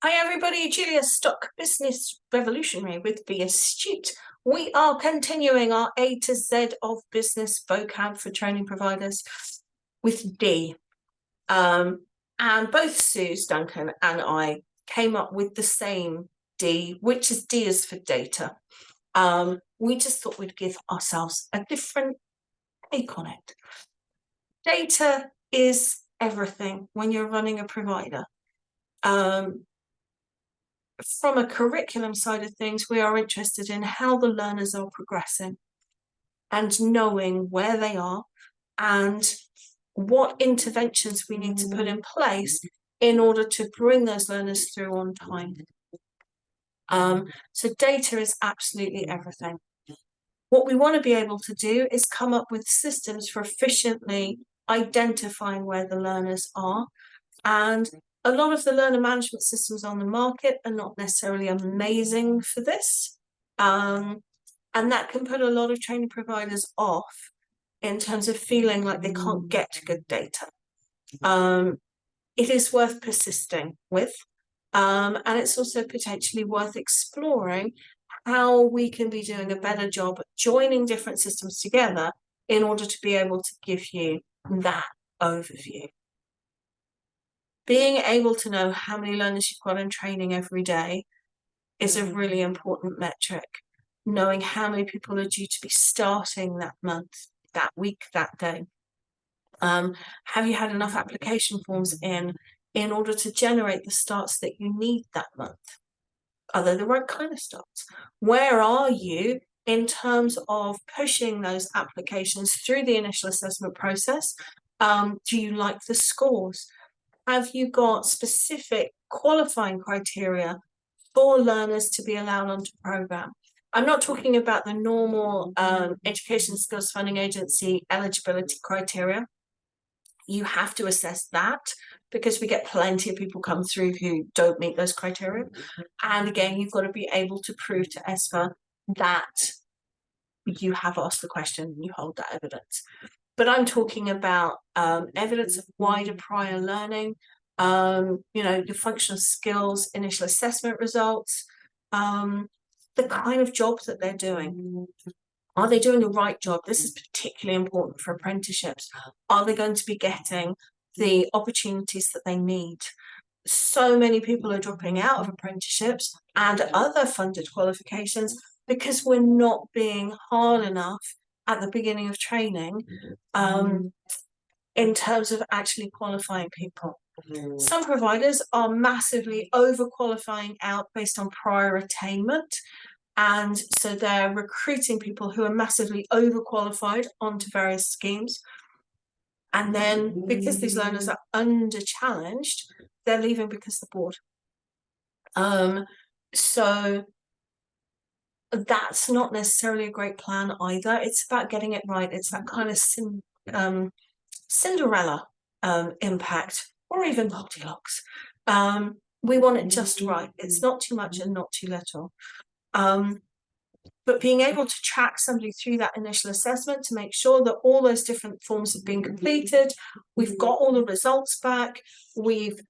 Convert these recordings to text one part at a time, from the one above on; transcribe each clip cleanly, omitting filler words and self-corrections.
Hi everybody, Julia Stock, Business Revolutionary with Be Astute. We are continuing our A to Z of business vocab for training providers with D. And both Suze Duncan and I came up with the same D, which is D is for data. We just thought we'd give ourselves a different take on it. Data is everything when you're running a provider. From a curriculum side of things, we are interested in how the learners are progressing and knowing where they are and what interventions we need to put in place in order to bring those learners through on time. So data is absolutely everything. What we want to be able to do is come up with systems for efficiently identifying where the learners are, and a lot of the learner management systems on the market are not necessarily amazing for this. And that can put a lot of training providers off in terms of feeling like they can't get good data. It is worth persisting with, and it's also potentially worth exploring how we can be doing a better job at joining different systems together in order to be able to give you that overview. Being able to know how many learners you've got in training every day is a really important metric. Knowing how many people are due to be starting that month, that week, that day. Have you had enough application forms in order to generate the starts that you need that month? Are they the right kind of starts? Where are you in terms of pushing those applications through the initial assessment process? Do you like the scores? Have you got specific qualifying criteria for learners to be allowed onto program? I'm not talking about the normal Education Skills Funding Agency eligibility criteria. You have to assess that because we get plenty of people come through who don't meet those criteria. And again, you've got to be able to prove to ESFA that you have asked the question and you hold that evidence. But I'm talking about evidence of wider prior learning, your functional skills, initial assessment results, the kind of job that they're doing. Are they doing the right job? This is particularly important for apprenticeships. Are they going to be getting the opportunities that they need? So many people are dropping out of apprenticeships and other funded qualifications because we're not being hard enough at the beginning of training in terms of actually qualifying people. Some providers are massively overqualifying out based on prior attainment, and so they're recruiting people who are massively overqualified onto various schemes. And then because these learners are under-challenged, they're leaving because they're bored. So that's not necessarily a great plan either. It's about getting it right. It's that kind of Cinderella impact, or even Goldilocks. We want it just right. It's not too much and not too little. But being able to track somebody through that initial assessment to make sure that all those different forms have been completed, we've got all the results back, we've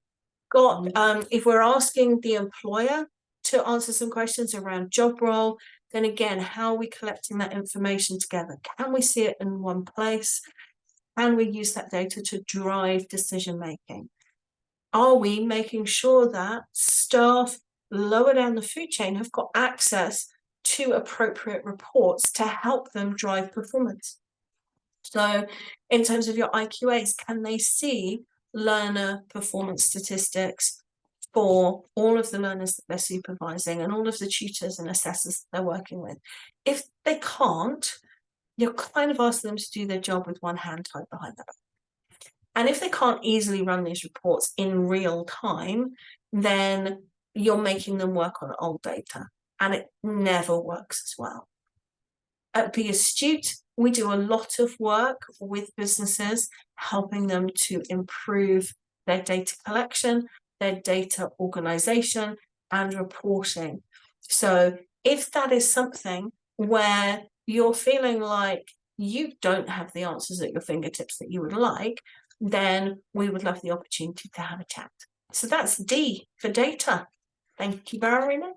got, if we're asking the employer to answer some questions around job role, then again, how are we collecting that information together? Can we see it in one place? Can we use that data to drive decision making? Are we making sure that staff lower down the food chain have got access to appropriate reports to help them drive performance? So in terms of your IQAs, can they see learner performance statistics for all of the learners that they're supervising and all of the tutors and assessors that they're working with? If they can't, you're kind of asking them to do their job with one hand tied behind their back. And if they can't easily run these reports in real time, then you're making them work on old data, and it never works as well. At Be Astute, we do a lot of work with businesses, helping them to improve their data collection, their data organization, and reporting. So if that is something where you're feeling like you don't have the answers at your fingertips that you would like, then we would love the opportunity to have a chat. So that's D for data. Thank you very much.